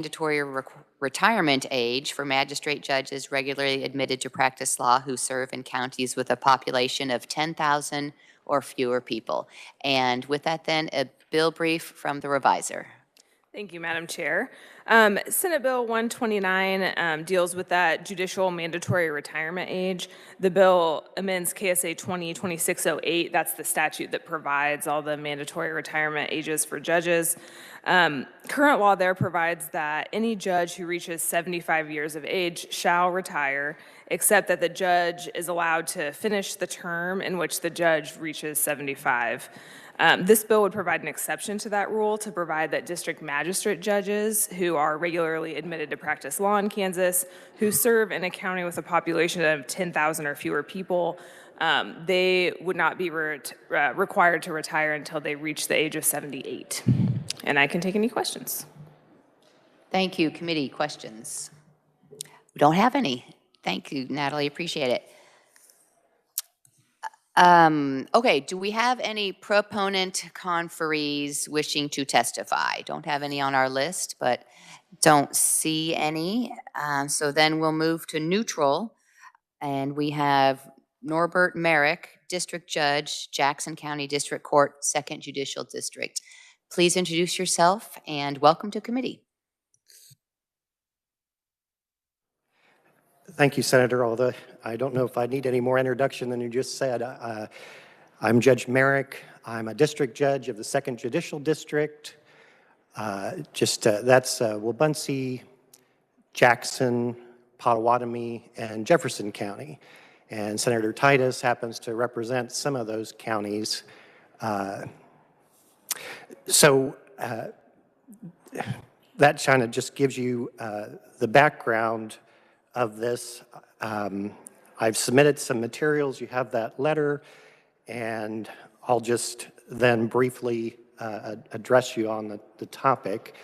mandatory retirement age for magistrate judges regularly admitted to practice law who serve in counties with a population of 10,000 or fewer people. And with that then, a bill brief from the reviser. Thank you, Madam Chair. Senate Bill 129 deals with that judicial mandatory retirement age. The bill amends KSA 20-2608. That's the statute that provides all the mandatory retirement ages for judges. Current law there provides that any judge who reaches 75 years of age shall retire, except that the judge is allowed to finish the term in which the judge reaches 75. This bill would provide an exception to that rule to provide that district magistrate judges who are regularly admitted to practice law in Kansas, who serve in a county with a population of 10,000 or fewer people, they would not be required to retire until they reach the age of 78. And I can take any questions. Thank you. Committee questions? We don't have any. Thank you, Natalie. Appreciate it. Okay, do we have any proponent conferees wishing to testify? Don't have any on our list, but don't see any. So then we'll move to neutral, and we have Norbert Merrick, District Judge, Jackson County District Court, 2nd Judicial District. Please introduce yourself and welcome to committee. Thank you, Senator. Although I don't know if I need any more introduction than you just said. I'm Judge Merrick. I'm a district judge of the 2nd Judicial District. That's Wabaunsee, Jackson, Pottawatomie, and Jefferson County. And Senator Titus happens to represent some of those counties. That kind of just gives you the background of this. I've submitted some materials. You have that letter, and I'll just then briefly address you on the topic.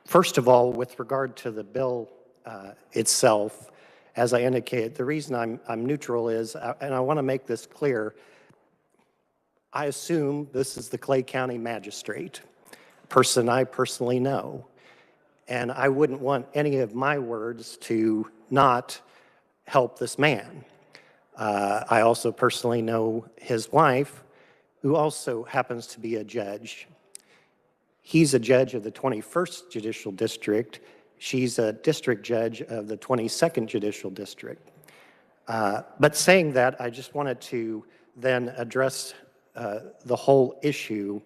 First of all, with regard to the bill itself, as I indicated, the reason I'm neutral is, and I want to make this clear, I assume this is the Clay County Magistrate, a person I personally know. And I wouldn't want any of my words to not help this man. I also personally know his wife, who also happens to be a judge. He's a judge of the 21st Judicial District. She's a district judge of the 22nd Judicial District. But saying that, I just wanted to then address the whole issue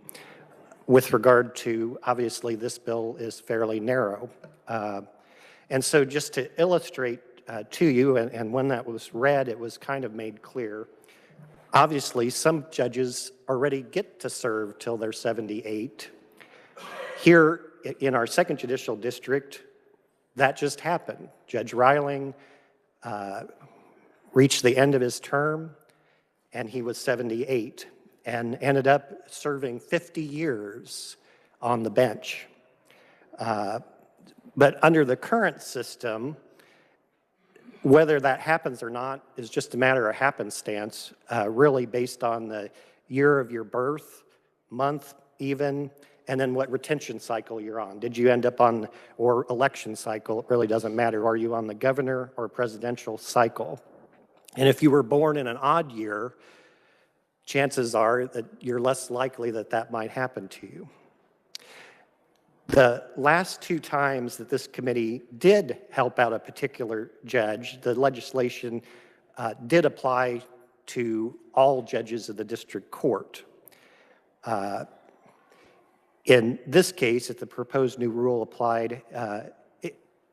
with regard to, obviously, this bill is fairly narrow. And so just to illustrate to you, and when that was read, it was kind of made clear, obviously, some judges already get to serve till they're 78. Here in our 2nd Judicial District, that just happened. Judge Reiling reached the end of his term, and he was 78. And ended up serving 50 years on the bench. But under the current system, whether that happens or not is just a matter of happenstance, really based on the year of your birth, month even, and then what retention cycle you're on. Did you end up on, or election cycle, it really doesn't matter. Are you on the governor or presidential cycle? And if you were born in an odd year, chances are that you're less likely that that might happen to you. The last 2 times that this committee did help out a particular judge, the legislation did apply to all judges of the district court. In this case, if the proposed new rule applied,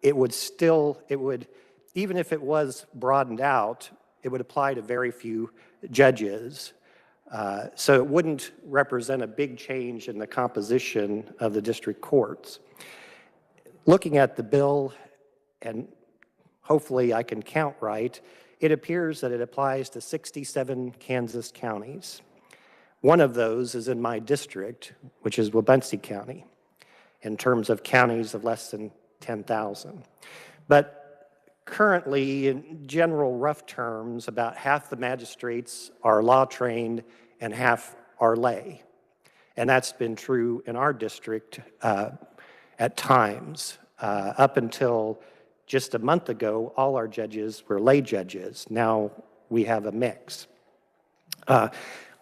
it would, even if it was broadened out, it would apply to very few judges. So it wouldn't represent a big change in the composition of the district courts. Looking at the bill, and hopefully I can count right, it appears that it applies to 67 Kansas counties. One of those is in my district, which is Wabaunsee County, in terms of counties of less than 10,000. But currently, in general rough terms, about half the magistrates are law trained and half are lay. And that's been true in our district at times. Up until just a month ago, all our judges were lay judges. Now we have a mix.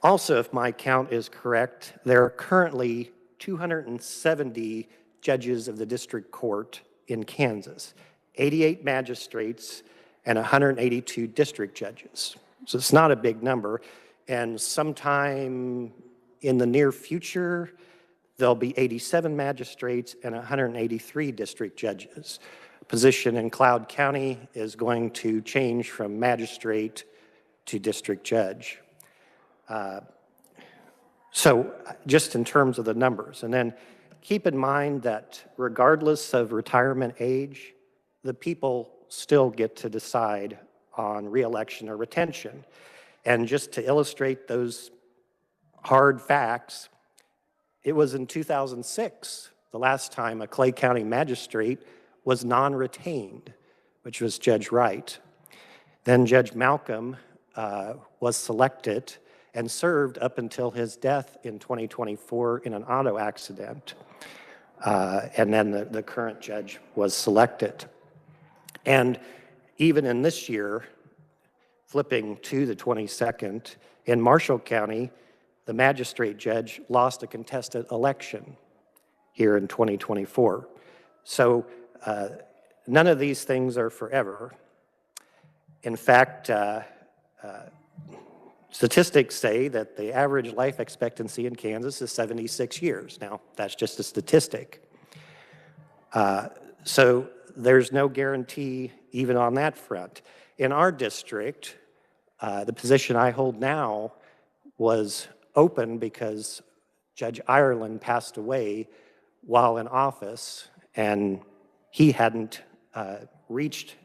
Also, if my count is correct, there are currently 270 judges of the district court in Kansas, 88 magistrates, and 182 district judges. So it's not a big number. And sometime in the near future, there'll be 87 magistrates and 183 district judges. Position in Cloud County is going to change from magistrate to district judge. So just in terms of the numbers, and then keep in mind that regardless of retirement age, the people still get to decide on reelection or retention. And just to illustrate those hard facts, it was in 2006, the last time a Clay County magistrate was non-retained, which was Judge Wright. Then Judge Malcolm was selected and served up until his death in 2024 in an auto accident. And then the current judge was selected. And even in this year, flipping to the 22nd, in Marshall County, the magistrate judge lost a contested election here in 2024. So none of these things are forever. In fact, statistics say that the average life expectancy in Kansas is 76 years. Now, that's just a statistic. So there's no guarantee even on that front. In our district, the position I hold now was open because Judge Ireland passed away while in office, and he hadn't reached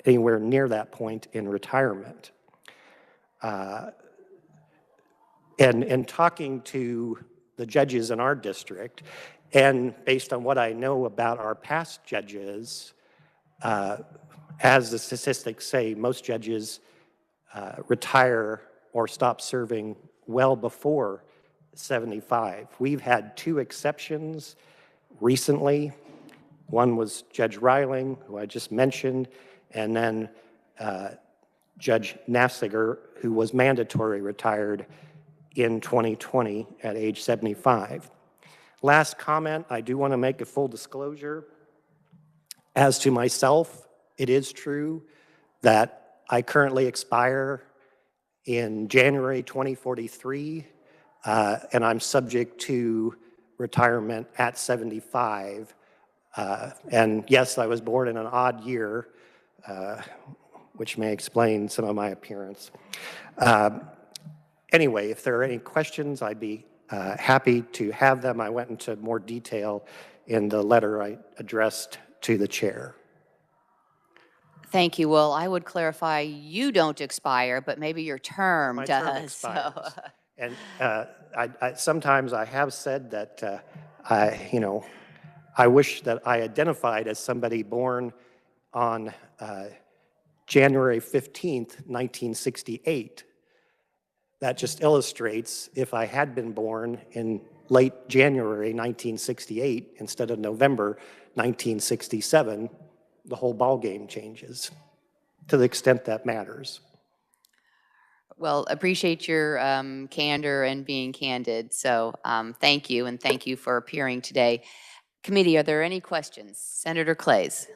anywhere near that point in retirement. And talking to the judges in our district, and based on what I know about our past judges, as the statistics say, most judges retire or stop serving well before 75. We've had 2 exceptions recently. One was Judge Reiling, who I just mentioned, and then Judge Nassiger, who was mandatory retired in 2020 at age 75. Last comment, I do want to make a full disclosure. As to myself, it is true that I currently expire in January 2043, and I'm subject to retirement at 75. And yes, I was born in an odd year, which may explain some of my appearance. Anyway, if there are any questions, I'd be happy to have them. I went into more detail in the letter I addressed to the chair. Thank you. Well, I would clarify, you don't expire, but maybe your term My does. term expires. And sometimes I have said that I wish that I identified as somebody born on January 15th, 1968. That just illustrates if I had been born in late January 1968 instead of November 1967, the whole ballgame changes to the extent that matters. Well, appreciate your candor and being candid. So thank you, and thank you for appearing today. Committee, are there any questions? Senator Clays.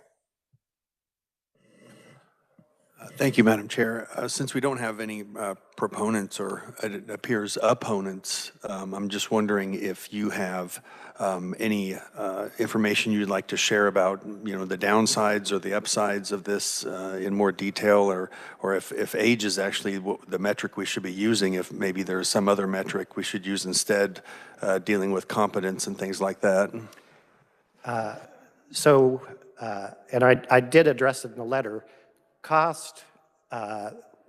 Thank you, Madam Chair. Since we don't have any proponents or it appears opponents, I'm just wondering if you have any information you'd like to share about, the downsides or the upsides of this in more detail, or if age is actually the metric we should be using, if maybe there's some other metric we should use instead, dealing with competence and things like that. And I did address it in the letter. Cost,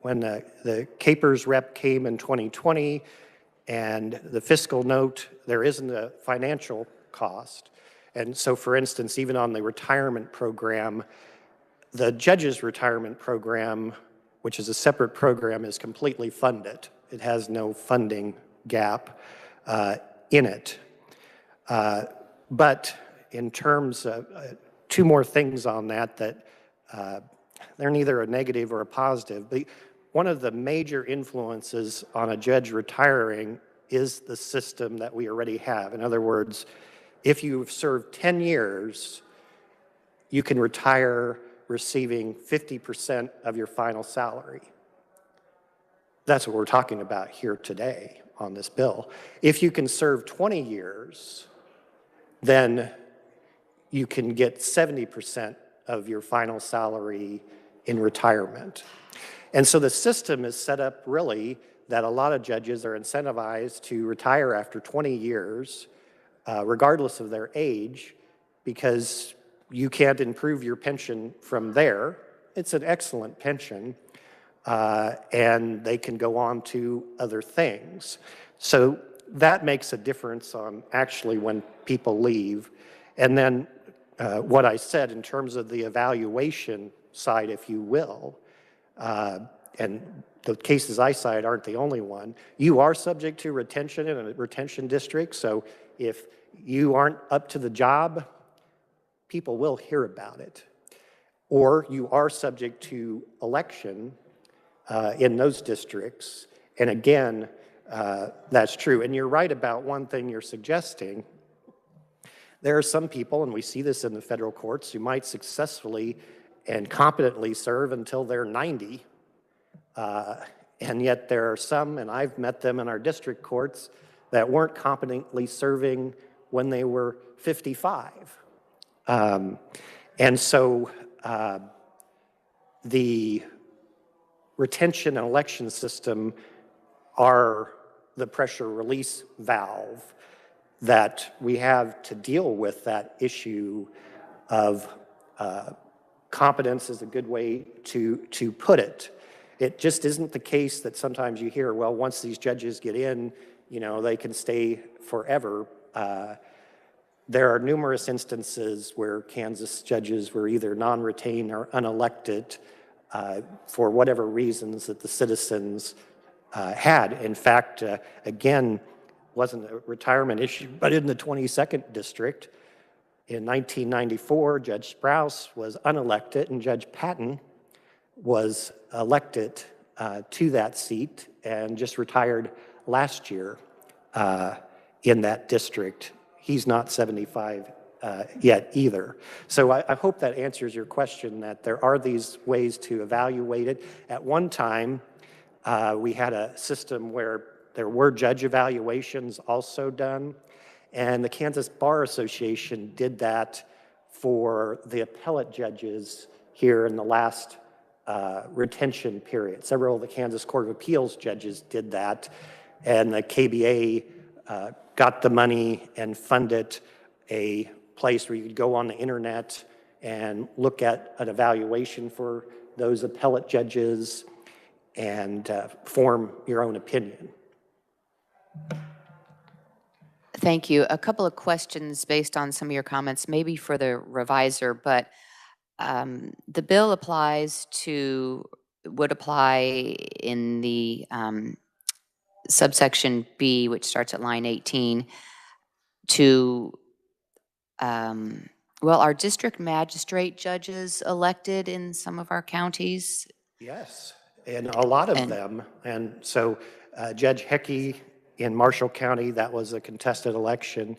when the Capers rep came in 2020 and the fiscal note, there isn't a financial cost. And so, for instance, even on the retirement program, the judge's retirement program, which is a separate program, is completely funded. It has no funding gap. in it. But in terms of two more things on that they're neither a negative or a positive. But one of the major influences on a judge retiring is the system that we already have. In other words, if you've served 10 years, you can retire receiving 50% of your final salary. That's what we're talking about here today on this bill. If you can serve 20 years, then you can get 70% of your final salary in retirement. And so the system is set up really that a lot of judges are incentivized to retire after 20 years, regardless of their age, because you can't improve your pension from there. It's an excellent pension, and they can go on to other things. So that makes a difference on actually when people leave. And then what I said in terms of the evaluation side, if you will, and the cases I cite aren't the only one, you are subject to retention in a retention district. So if you aren't up to the job, people will hear about it. Or you are subject to election in those districts. And again, that's true. And you're right about one thing you're suggesting. There are some people, and we see this in the federal courts, who might successfully and competently serve until they're 90. And yet there are some, and I've met them in our district courts, that weren't competently serving when they were 55. And so the retention and election system are the pressure release valve that we have to deal with that issue of competence is a good way to put it. It just isn't the case that sometimes you hear, well, once these judges get in, you know, they can stay forever. There are numerous instances where Kansas judges were either non-retained or unelected for whatever reasons that the citizens had. In fact, again, wasn't a retirement issue, but in the 22nd District in 1994, Judge Sprouse was unelected and Judge Patton was elected to that seat and just retired last year in that district. He's not 75 yet either. So I hope that answers your question, that there are these ways to evaluate it. At one time, we had a system where there were judge evaluations also done, and the Kansas Bar Association did that for the appellate judges here in the last retention period. Several of the Kansas Court of Appeals judges did that, and the KBA got the money and funded a place where you could go on the internet and look at an evaluation for those appellate judges and form your own opinion. Thank you. A couple of questions based on some of your comments, maybe for the reviser, but the bill would apply in the subsection B, which starts at line 18, to, well, are district magistrate judges elected in some of our counties? Yes, and a lot of them. And so Judge Heckey in Marshall County, that was a contested election.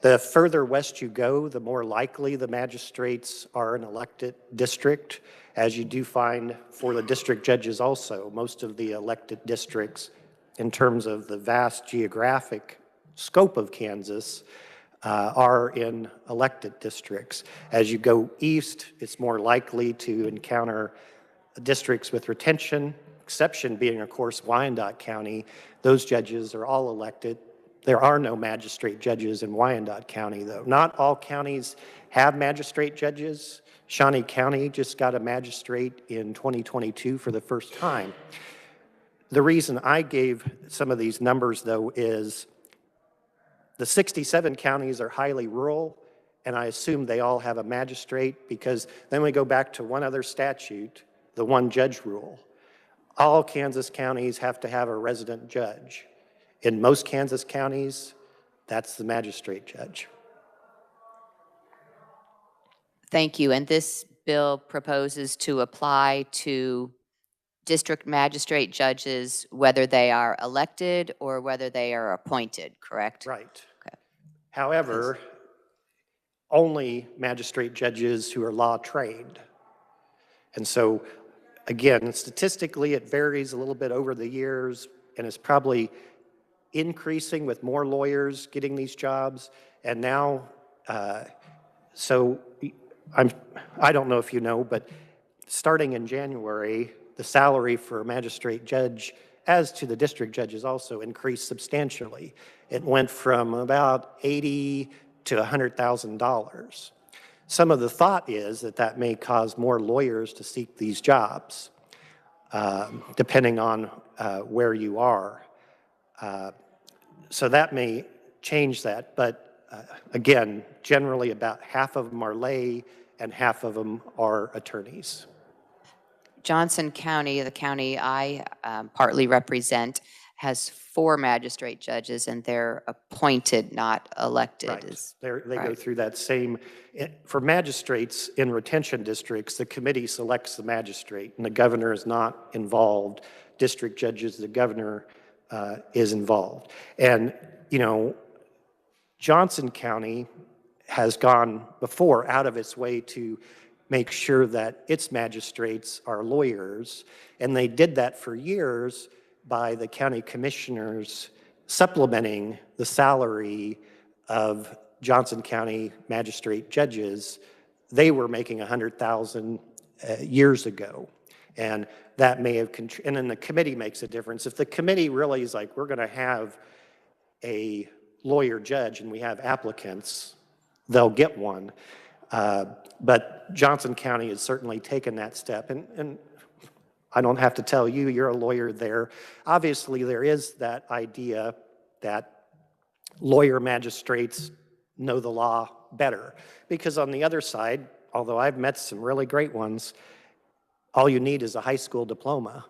The further west you go, the more likely the magistrates are an elected district, as you do find for the district judges also. Most of the elected districts, in terms of the vast geographic scope of Kansas, are in elected districts. As you go east, it's more likely to encounter districts with retention, exception being, of course, Wyandotte County. Those judges are all elected. There are no magistrate judges in Wyandotte County, though. Not all counties have magistrate judges. Shawnee County just got a magistrate in 2022 for the first time. The reason I gave some of these numbers, though, is the 67 counties are highly rural, and I assume they all have a magistrate, because then we go back to one other statute, the one judge rule. All Kansas counties have to have a resident judge. In most Kansas counties, That's the magistrate judge. Thank you. And this bill proposes to apply to district magistrate judges, whether they are elected or whether they are appointed, correct? Right. Okay. However, only magistrate judges who are law trained. And so, again, statistically, it varies a little bit over the years, and it's probably increasing with more lawyers getting these jobs. And now, so I don't know if you know, but starting in January, the salary for a magistrate judge, as to the district judges, also increased substantially. It went from about $80,000 to $100,000. Some of the thought is that that may cause more lawyers to seek these jobs, depending on where you are. So that may change that, but again, generally about half of them are lay and half of them are attorneys. Johnson County, the county I partly represent, has 4 magistrate judges, and they're appointed, not elected. Right. They go right. through that same, for magistrates in retention districts, the committee selects the magistrate and the governor is not involved. District judges, the governor is involved. And, you know, Johnson County has gone before out of its way to make sure that its magistrates are lawyers, and they did that for years by the county commissioners supplementing the salary of Johnson County magistrate judges. They were making $100,000 years ago, and that may have, and then the committee makes a difference. If the committee really is like, we're going to have a lawyer judge and we have applicants, they'll get one. But Johnson County has certainly taken that step, and I don't have to tell you, you're a lawyer there. Obviously, there is that idea that lawyer magistrates know the law better, because on the other side, although I've met some really great ones, all you need is a high school diploma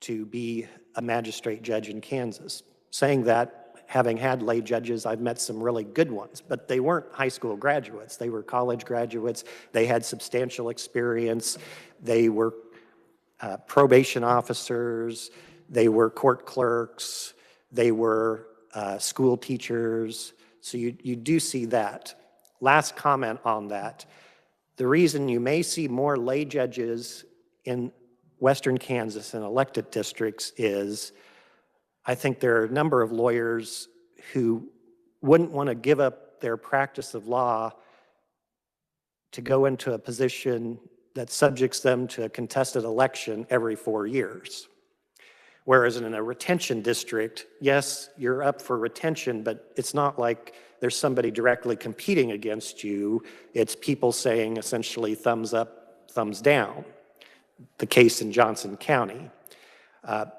to be a magistrate judge in Kansas. Saying that, having had lay judges, I've met some really good ones, but they weren't high school graduates. They were college graduates. They had substantial experience. They were probation officers. They were court clerks. They were school teachers. So you do see that. Last comment on that. The reason you may see more lay judges in Western Kansas in elected districts is I think there are a number of lawyers who wouldn't want to give up their practice of law to go into a position that subjects them to a contested election every 4 years. Whereas in a retention district, yes, you're up for retention, but it's not like there's somebody directly competing against you. It's people saying essentially thumbs up, thumbs down. The case in Johnson County.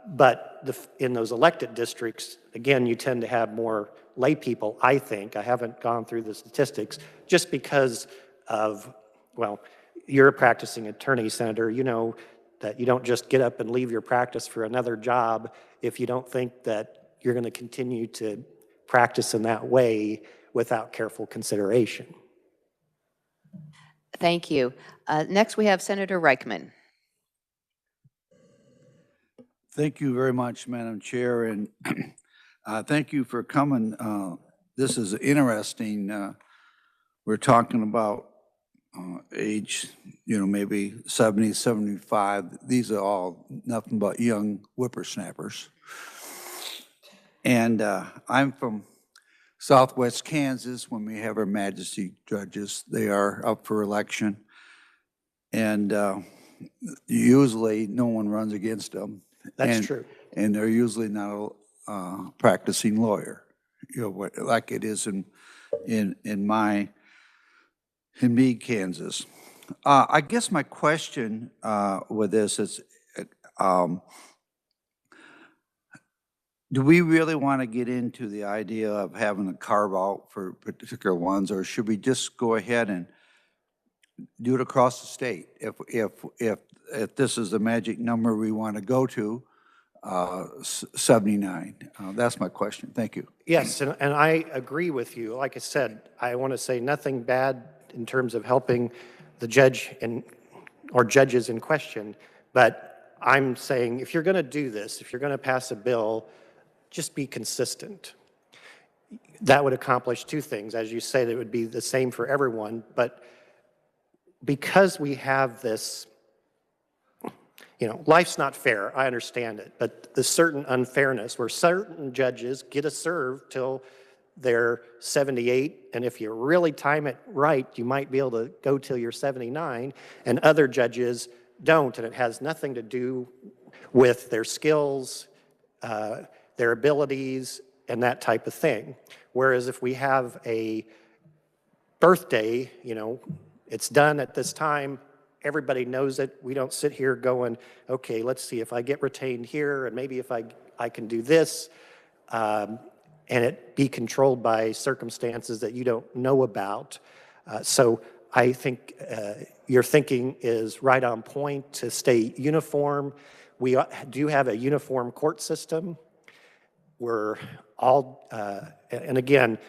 But in those elected districts, again, you tend to have more lay people, I think. I haven't gone through the statistics, just because of, well, you're a practicing attorney, Senator. You know that you don't just get up and leave your practice for another job if you don't think that you're going to continue to practice in that way without careful consideration. Thank you. Next, we have Senator Reichman. Thank you very much, Madam Chair, and thank you for coming. This is interesting. We're talking about age, maybe 70, 75. These are all nothing but young whippersnappers. And I'm from Southwest Kansas. When we have our majesty judges, they are up for election. And usually no one runs against them. That's true. And they're usually not a practicing lawyer, like it is in Meade, Kansas. I guess my question with this is, do we really want to get into the idea of having a carve out for particular ones, or should we just go ahead and do it across the state? If this is the magic number we want to go to, 79. That's my question. Thank you. Yes, and I agree with you. Like I said, I want to say nothing bad in terms of helping the judge or judges in question, but I'm saying if you're going to do this, if you're going to pass a bill, just be consistent. That would accomplish two things. As you said, it would be the same for everyone, but because we have this, life's not fair, I understand it, but the certain unfairness where certain judges get to serve till they're 78, and if you really time it right, you might be able to go till you're 79, and other judges don't, and it has nothing to do with their skills, their abilities, and that type of thing. Whereas if we have a birthday, it's done at this time, everybody knows it. We don't sit here going, okay, let's see if I get retained here, and maybe if I can do this, and it be controlled by circumstances that you don't know about. So I think your thinking is right on point to stay uniform. We do have a uniform court system. We're all, and again,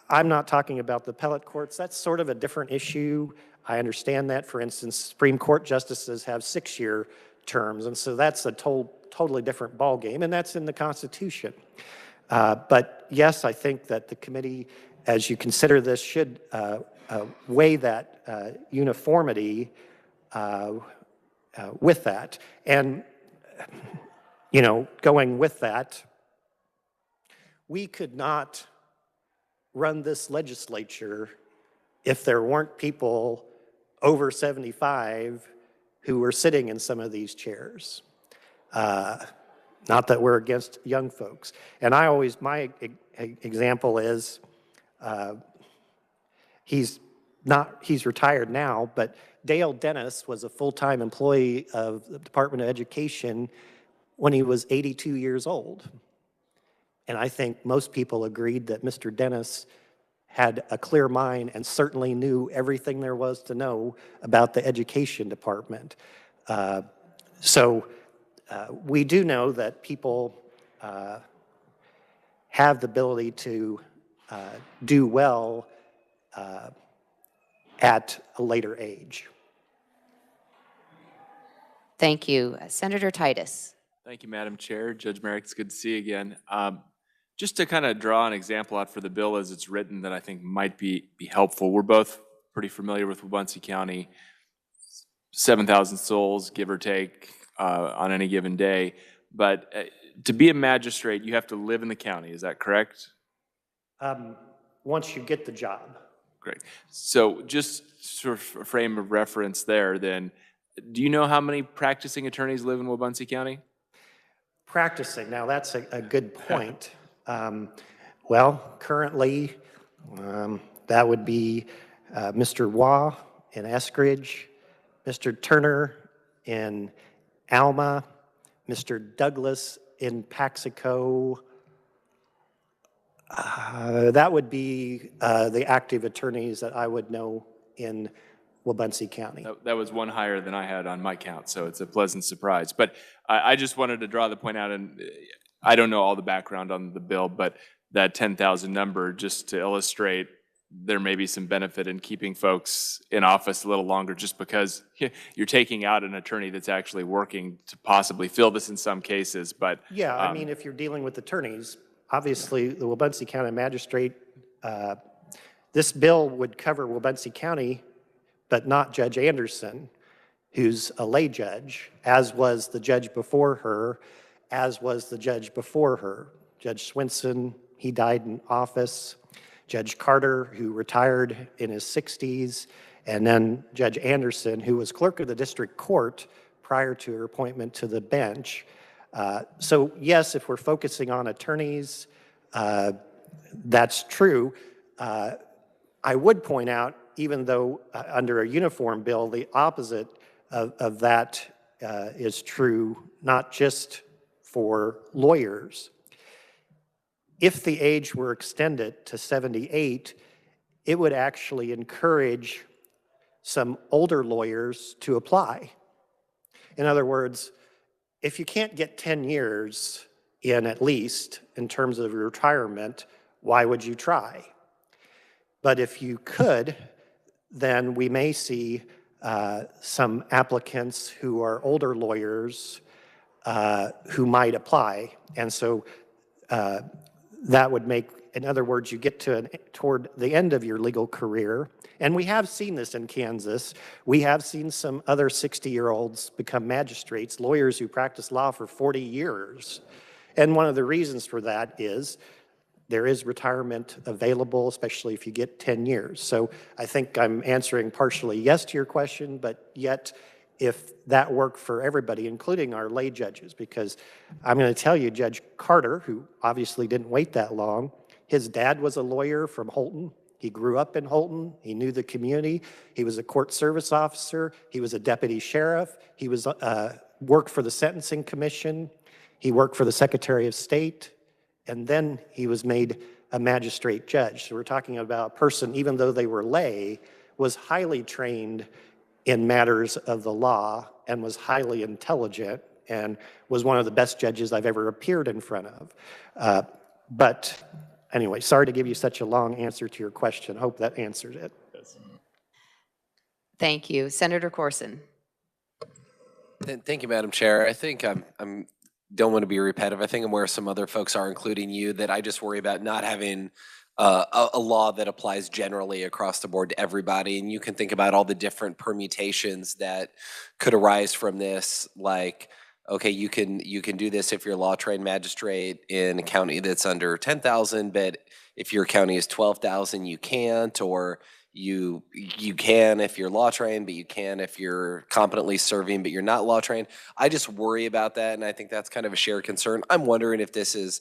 I'm not talking about the appellate courts. That's sort of a different issue. I understand that. For instance, Supreme Court justices have 6-year terms, and so that's a totally different ballgame, and that's in the Constitution. But yes, I think that the committee, as you consider this, should weigh that uniformity with that. And, going with that, we could not run this legislature if there weren't people over 75 who were sitting in some of these chairs. Not that we're against young folks. And my example is, he's retired now, but Dale Dennis was a full-time employee of the Department of Education when he was 82 years old. And I think most people agreed that Mr. Dennis had a clear mind and certainly knew everything there was to know about the education department. So we do know that people have the ability to do well at a later age. Thank you. Senator Titus. Thank you, Madam Chair. Judge Merrick, it's good to see you again. Just to kind of draw an example out for the bill as it's written that I think might be helpful. We're both pretty familiar with Wabunsee County, 7,000 souls, give or take, on any given day. But to be a magistrate, you have to live in the county. Is that correct? Once you get the job. Great. So just sort of a frame of reference there, then, do you know how many practicing attorneys live in Wabunsee County? Practicing, now that's a good point. Well, currently, that would be Mr. Waugh in Eskridge, Mr. Turner in Alma, Mr. Douglas in Paxico. That would be the active attorneys that I would know in Wabunsee County. That was one higher than I had on my count, so it's a pleasant surprise. But I just wanted to draw the point out, and I don't know all the background on the bill, but that 10,000 number, just to illustrate, there may be some benefit in keeping folks in office a little longer just because you're taking out an attorney that's actually working to possibly fill this in some cases. But yeah, I mean, if you're dealing with attorneys, obviously the Wabunsee County magistrate, this bill would cover Wabunsee County, but not Judge Anderson, who's a lay judge, as was the judge before her, as was the judge before her. Judge Swinson, he died in office. Judge Carter, who retired in his 60s, and then Judge Anderson, who was clerk of the district court prior to her appointment to the bench. So yes, if we're focusing on attorneys, that's true. I would point out, even though under a uniform bill, the opposite of that is true, not just for lawyers. If the age were extended to 78, it would actually encourage some older lawyers to apply. In other words, if you can't get 10 years in at least in terms of retirement, why would you try? But if you could, then we may see some applicants who are older lawyers who might apply. And so that would make, in other words, you get toward the end of your legal career. And we have seen this in Kansas. We have seen some other 60-year-olds become magistrates, lawyers who practice law for 40 years. And one of the reasons for that is there is retirement available, especially if you get 10 years. So I think I'm answering partially yes to your question, but yet if that worked for everybody, including our lay judges, because I'm going to tell you, Judge Carter, who obviously didn't wait that long, his dad was a lawyer from Holton. He grew up in Holton. He knew the community. He was a court service officer. He was a deputy sheriff. He was worked for the Sentencing Commission. He worked for the Secretary of State. And then he was made a magistrate judge. So we're talking about a person, even though they were lay, was highly trained in matters of the law and was highly intelligent and was one of the best judges I've ever appeared in front of. But anyway, sorry to give you such a long answer to your question. I hope that answered it. Thank you. Senator Corson. Thank you, Madam Chair. I think I'm don't want to be repetitive. I think I'm where some other folks are, including you, that I just worry about not having a law that applies generally across the board to everybody. And you can think about all the different permutations that could arise from this, like, okay, you can do this if you're a law-trained magistrate in a county that's under 10,000, but if your county is 12,000, you can't, or you can if you're law trained, but you can if you're competently serving, but you're not law trained. I just worry about that, and I think that's kind of a shared concern. I'm wondering if this is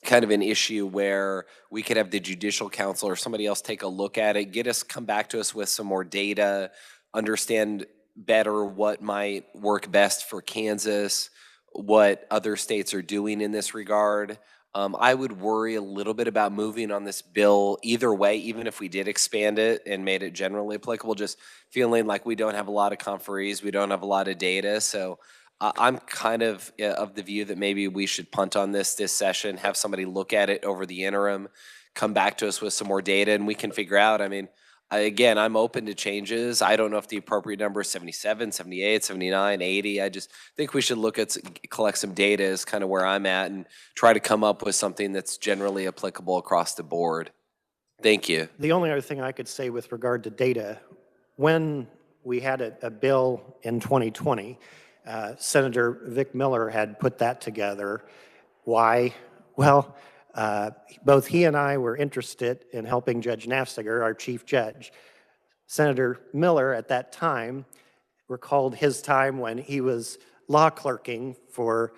kind of an issue where we could have the Judicial Council or somebody else take a look at it, come back to us with some more data, understand better what might work best for Kansas, what other states are doing in this regard. I would worry a little bit about moving on this bill either way, even if we did expand it and made it generally applicable, just feeling like we don't have a lot of conferees, we don't have a lot of data. So I'm kind of the view that maybe we should punt on this session, have somebody look at it over the interim, come back to us with some more data, and we can figure out. I mean, again, I'm open to changes. I don't know if the appropriate number is 77, 78, 79, 80. I just think we should collect some data is kind of where I'm at and try to come up with something that's generally applicable across the board. Thank you. The only other thing I could say with regard to data, when we had a bill in 2020, Senator Vic Miller had put that together. Why? Well, both he and I were interested in helping Judge Nafziger, our chief judge. Senator Miller at that time recalled his time when he was law clerking for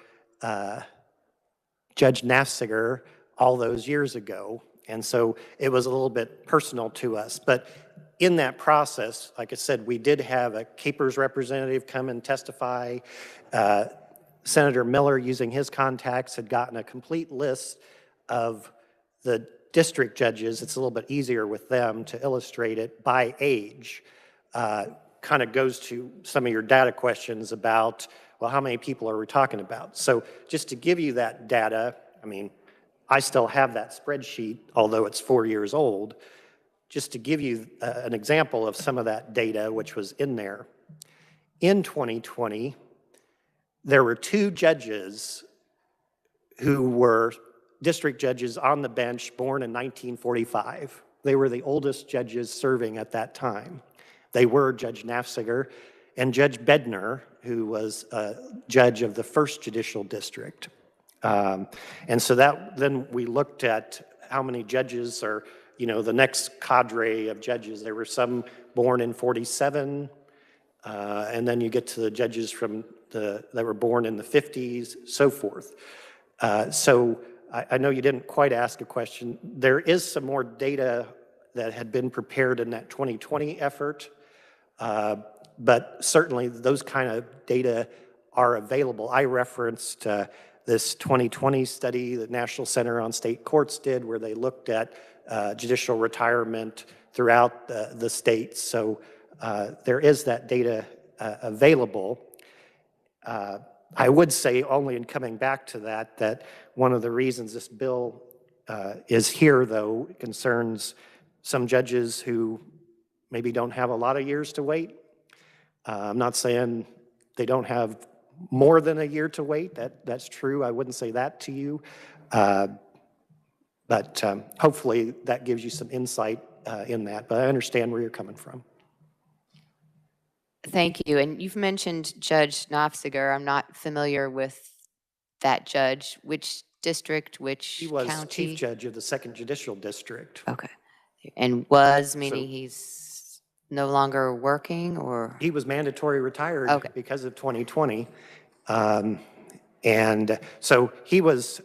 Judge Nafziger all those years ago. And so it was a little bit personal to us. But in that process, like I said, we did have a Capers representative come and testify. Senator Miller, using his contacts, had gotten a complete list of the district judges. It's a little bit easier with them to illustrate it by age. Kind of goes to some of your data questions about, well, how many people are we talking about? So just to give you that data, I mean, I still have that spreadsheet, although it's 4 years old, just to give you an example of some of that data which was in there. In 2020, there were 2 judges who were district judges on the bench born in 1945. They were the oldest judges serving at that time. They were Judge Nafziger and Judge Bednar, who was a judge of the 1st Judicial District. And so then we looked at how many judges are, the next cadre of judges. There were some born in 47, and then you get to the judges that were born in the 50s, so forth. So I know you didn't quite ask a question. There is some more data that had been prepared in that 2020 effort, but certainly those kind of data are available. I referenced this 2020 study that National Center on State Courts did, where they looked at judicial retirement throughout the states. So there is that data available. I would say, only in coming back to that, that one of the reasons this bill is here, though, concerns some judges who maybe don't have a lot of years to wait. I'm not saying they don't have more than a year to wait. That's true. I wouldn't say that to you. But hopefully that gives you some insight in that. But I understand where you're coming from. Thank you. And you've mentioned Judge Knopfziger. I'm not familiar with that judge. Which district, which He was county? Chief Judge of the 2nd Judicial District. Okay. And was, meaning So- he's no longer working, or? He was mandatory retired Okay. because of 2020. And so he was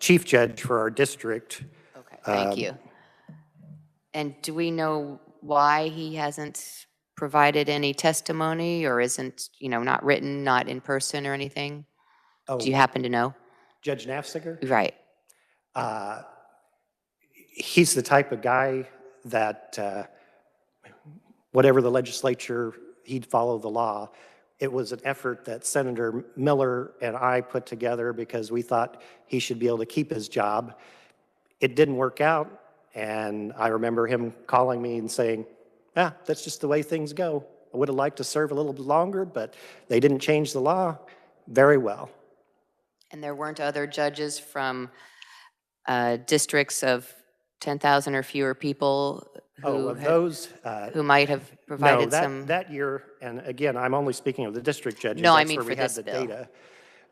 Chief Judge for our district. Okay, thank you. And do we know why he hasn't provided any testimony, or isn't, not written, not in person or anything? Oh, Do you happen to know? Judge Knapfziger? Right. He's the type of guy that whatever the legislature, he'd follow the law. It was an effort that Senator Miller and I put together because we thought he should be able to keep his job. It didn't work out, and I remember him calling me and saying, that's just the way things go. I would have liked to serve a little bit longer, but they didn't change the law. Very well. And there weren't other judges from districts of 10,000 or fewer people who might have provided some? That year, and again, I'm only speaking of the district judges. No, I That's mean where for we had this the bill. data.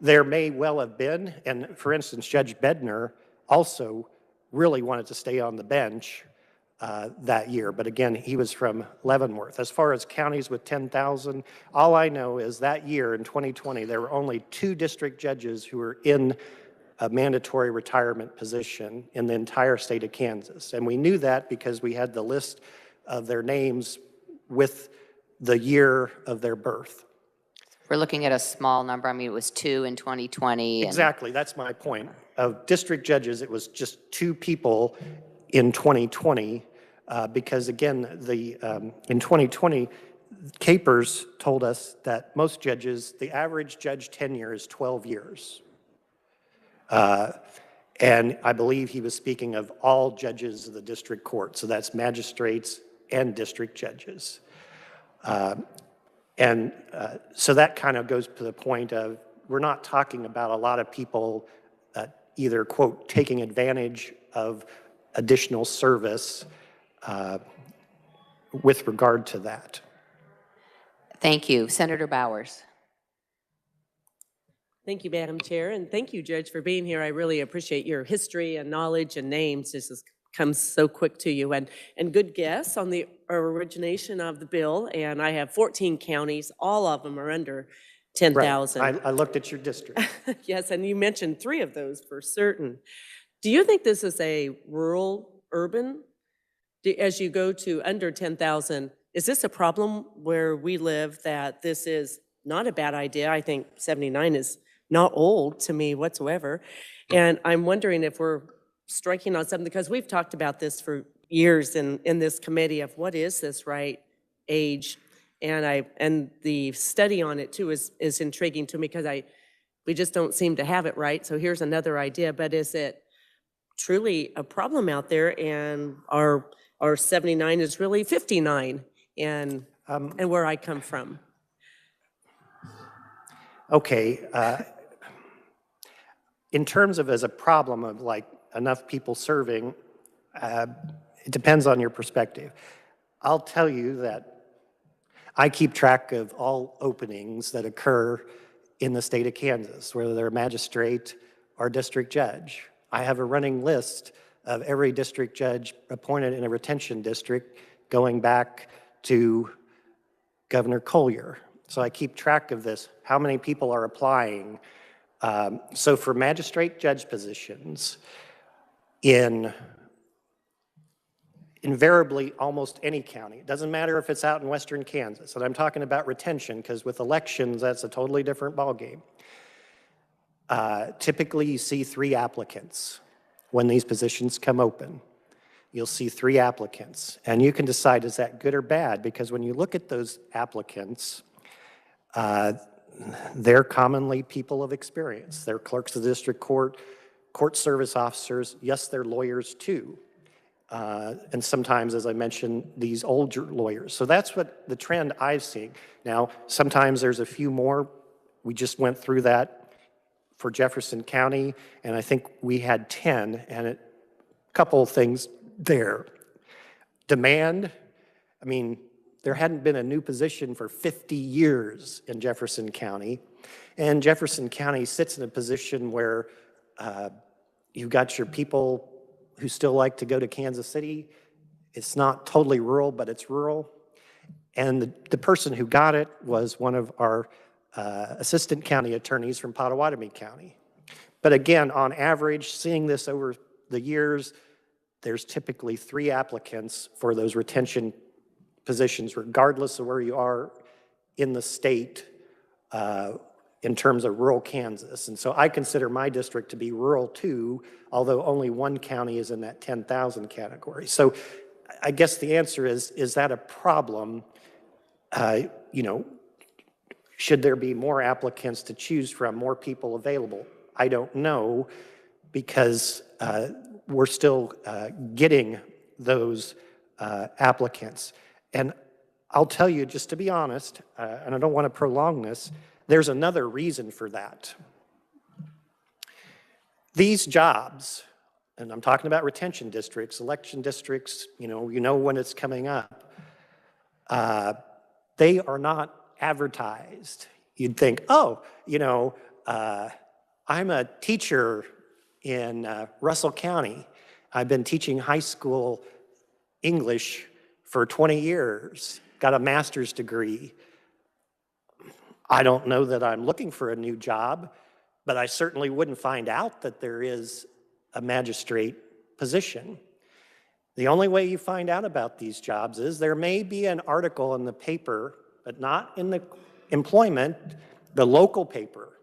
There may well have been, and for instance, Judge Bednar also really wanted to stay on the bench that year, but again, he was from Leavenworth. As far as counties with 10,000, all I know is that year in 2020, there were only 2 district judges who were in a mandatory retirement position in the entire state of Kansas. And we knew that because we had the list of their names with the year of their birth. We're looking at a small number. I mean, it was 2 in 2020. Exactly, that's my point. Of district judges, it was just 2 people in 2020 because again, in 2020, Capers told us that most judges, the average judge tenure is 12 years. And I believe he was speaking of all judges of the district court, so that's magistrates and district judges. So that kind of goes to the point of we're not talking about a lot of people either, quote, taking advantage of additional service with regard to that. Thank you. Senator Bowers. Thank you, Madam Chair, and thank you, Judge, for being here. I really appreciate your history and knowledge and names. This comes so quick to you. And good guess on the origination of the bill. And I have 14 counties. All of them are under 10,000. Right. I looked at your district. Yes, and you mentioned 3 of those for certain. Do you think this is a rural, urban? As you go to under 10,000, is this a problem where we live that this is not a bad idea? I think 79 is not old to me whatsoever. And I'm wondering if we're striking on something, because we've talked about this for years in this committee of what is this right age? And the study on it too is intriguing to me because we just don't seem to have it right. So here's another idea, but is it truly a problem out there? And our 79 is really 59 and where I come from. Okay. In terms of as a problem of like enough people serving, it depends on your perspective. I'll tell you that I keep track of all openings that occur in the state of Kansas, whether they're magistrate or district judge. I have a running list of every district judge appointed in a retention district going back to Governor Collier. So I keep track of this, how many people are applying. So for magistrate judge positions, invariably almost any county, it doesn't matter if it's out in western Kansas, and I'm talking about retention because with elections, that's a totally different ballgame. Typically you see 3 applicants when these positions come open. You'll see 3 applicants, and you can decide is that good or bad, because when you look at those applicants, they're commonly people of experience. They're clerks of the district court, court service officers. Yes, they're lawyers too. And sometimes, as I mentioned, these older lawyers. So that's what the trend I've seen. Now, sometimes there's a few more. We just went through that for Jefferson County, and I think we had 10, and a couple of things there. Demand, I mean, there hadn't been a new position for 50 years in Jefferson County, and Jefferson County sits in a position where you've got your people who still like to go to Kansas City. It's not totally rural, but it's rural. And the person who got it was one of our assistant county attorneys from Potawatomi County. But again, on average, seeing this over the years, there's typically 3 applicants for those retention positions, regardless of where you are in the state in terms of rural Kansas. And so I consider my district to be rural too, although only 1 county is in that 10,000 category. So I guess the answer is that a problem? You know, should there be more applicants to choose from, more people available? I don't know, because we're still getting those applicants. And I'll tell you, just to be honest, and I don't want to prolong this, there's another reason for that. These jobs, and I'm talking about retention districts, election districts, you know when it's coming up, they are not advertised. You'd think, oh, I'm a teacher in Russell County. I've been teaching high school English for 20 years, got a master's degree. I don't know that I'm looking for a new job, but I certainly wouldn't find out that there is a magistrate position. The only way you find out about these jobs is there may be an article in the paper, but not in the employment, the local paper.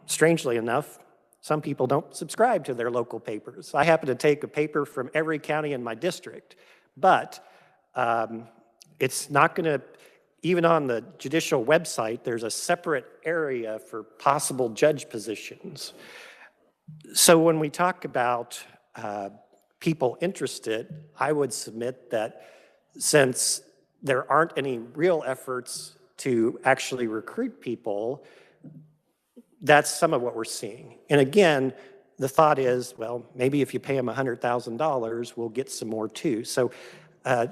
Strangely enough, some people don't subscribe to their local papers. I happen to take a paper from every county in my district, but it's not going to, even on the judicial website, there's a separate area for possible judge positions. So when we talk about people interested, I would submit that since there aren't any real efforts to actually recruit people, that's some of what we're seeing. And again, the thought is, well, maybe if you pay them $100,000, we'll get some more too. So I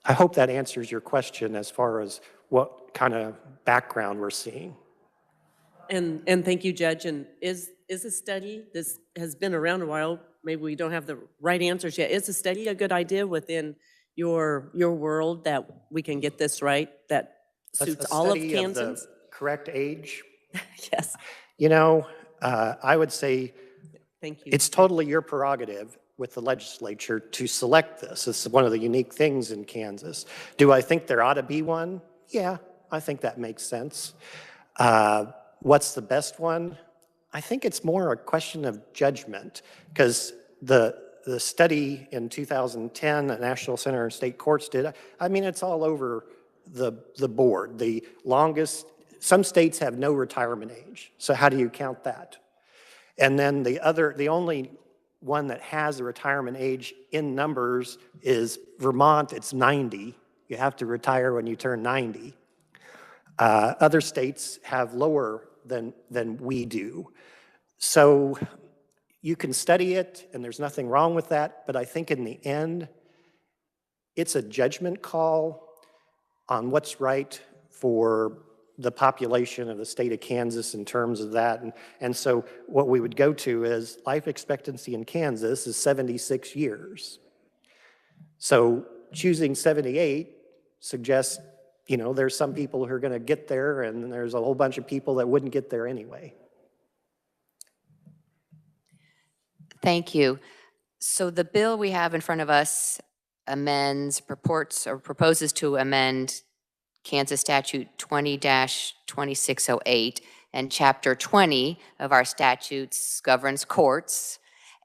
hope that answers your question as far as what kind of background we're seeing. And thank you, Judge. And is a study, this has been around a while, maybe we don't have the right answers yet. Is a study a good idea within your world that we can get this right, that suits all of Kansans? The correct age? Yes. I would say thank you. It's totally your prerogative with the legislature to select this. This is one of the unique things in Kansas. Do I think there ought to be one? Yeah, I think that makes sense. What's the best one? I think it's more a question of judgment, because the study in 2010, the National Center of State Courts did, I mean, it's all over the board. The longest, some states have no retirement age, so how do you count that? And then the only one that has a retirement age in numbers is Vermont. It's 90. You have to retire when you turn 90. Other states have lower than we do. So you can study it, and there's nothing wrong with that, but I think in the end, it's a judgment call on what's right for the population of the state of Kansas in terms of that. And so what we would go to is life expectancy in Kansas is 76 years. So choosing 78 suggests, there's some people who are going to get there, and there's a whole bunch of people that wouldn't get there anyway. Thank you. So the bill we have in front of us proposes to amend Kansas Statute 20-2608, and Chapter 20 of our statutes governs courts.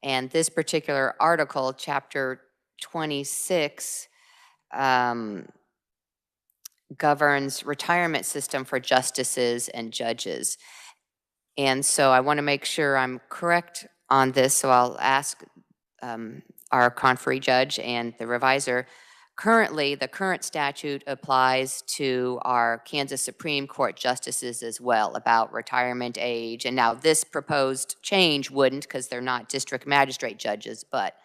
And this particular article, Chapter 26, governs retirement system for justices and judges. And so I want to make sure I'm correct on this, so I'll ask our conferee judge and the revisor. Currently, the current statute applies to our Kansas Supreme Court justices as well about retirement age. And now this proposed change wouldn't, because they're not district magistrate judges, but.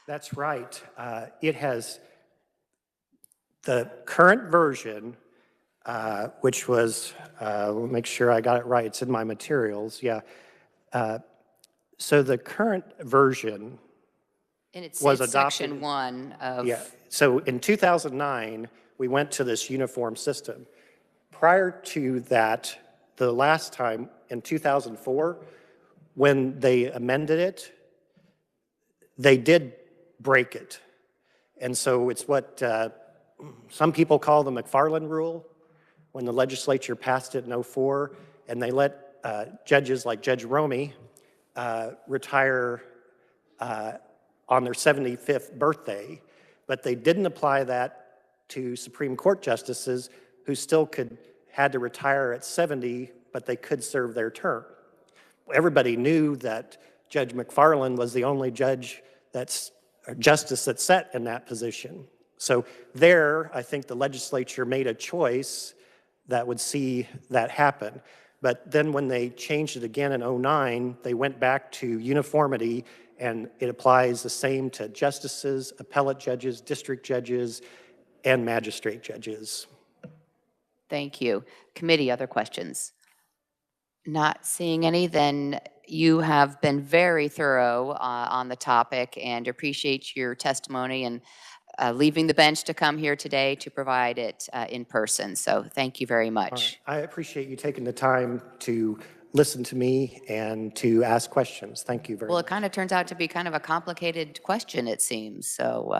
That's right. It has, the current version, which was, let me make sure I got it right, it's in my materials, yeah. So the current version And it's was section adopted. 1 of. Yeah, so in 2009, we went to this uniform system. Prior to that, the last time, in 2004, when they amended it, they did break it. And so it's what some people call the McFarland rule, when the legislature passed it in '04, and they let judges like Judge Romey retire on their 75th birthday, but they didn't apply that to Supreme Court justices who still had to retire at 70, but they could serve their term. Everybody knew that Judge McFarland was the only justice that's set in that position. So there, I think the legislature made a choice that would see that happen. But then when they changed it again in '09, they went back to uniformity, and it applies the same to justices, appellate judges, district judges, and magistrate judges. Thank you. Committee, other questions? Not seeing any, then you have been very thorough on the topic, and appreciate your testimony and leaving the bench to come here today to provide it in person. So thank you very much. I appreciate you taking the time to listen to me and to ask questions. Thank you very Well, much. it kind of turns out to be kind of a complicated question, it seems. So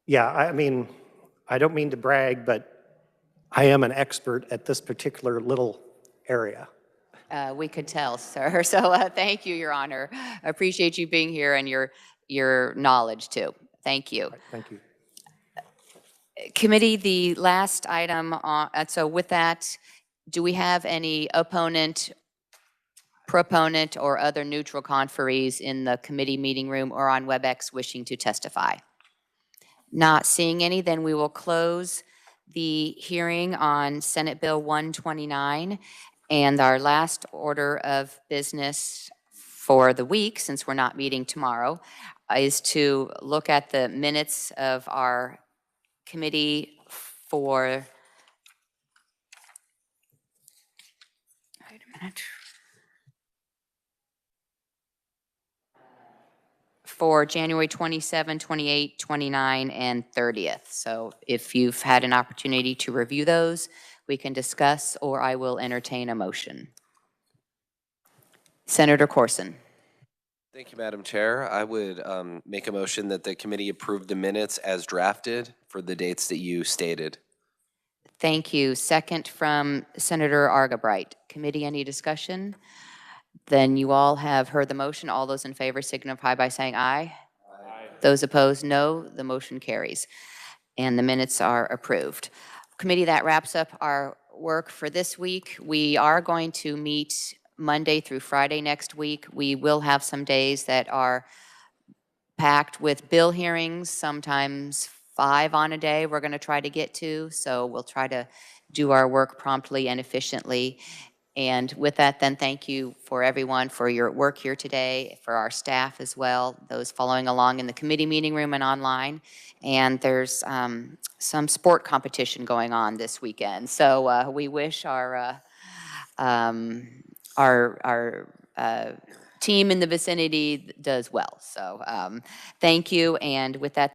Yeah, I mean, I don't mean to brag, but I am an expert at this particular little area. we could tell, sir. So thank you, Your Honor. I appreciate you being here and your knowledge too. Thank you. Thank you. Committee, the last item, so with that, do we have any opponent, proponent, or other neutral conferees in the committee meeting room or on WebEx wishing to testify? Not seeing any, then we will close the hearing on Senate Bill 129. And our last order of business for the week, since we're not meeting tomorrow, is to look at the minutes of our committee for, wait a minute, for January 27, 28, 29, and 30th. So if you've had an opportunity to review those, we can discuss, or I will entertain a motion. Senator Corson. Thank you, Madam Chair. I would make a motion that the committee approve the minutes as drafted for the dates that you stated. Thank you. Second from Senator Argabright. Committee, any discussion? Then you all have heard the motion. All those in favor signify by saying aye. Aye. Those opposed, no. The motion carries. And the minutes are approved. Committee, that wraps up our work for this week. We are going to meet Monday through Friday next week. We will have some days that are packed with bill hearings, sometimes 5 on a day we're going to try to get to. So we'll try to do our work promptly and efficiently. And with that, then, thank you for everyone for your work here today, for our staff as well, those following along in the committee meeting room and online. And there's some sport competition going on this weekend. So we wish our team in the vicinity does well. So thank you. And with that,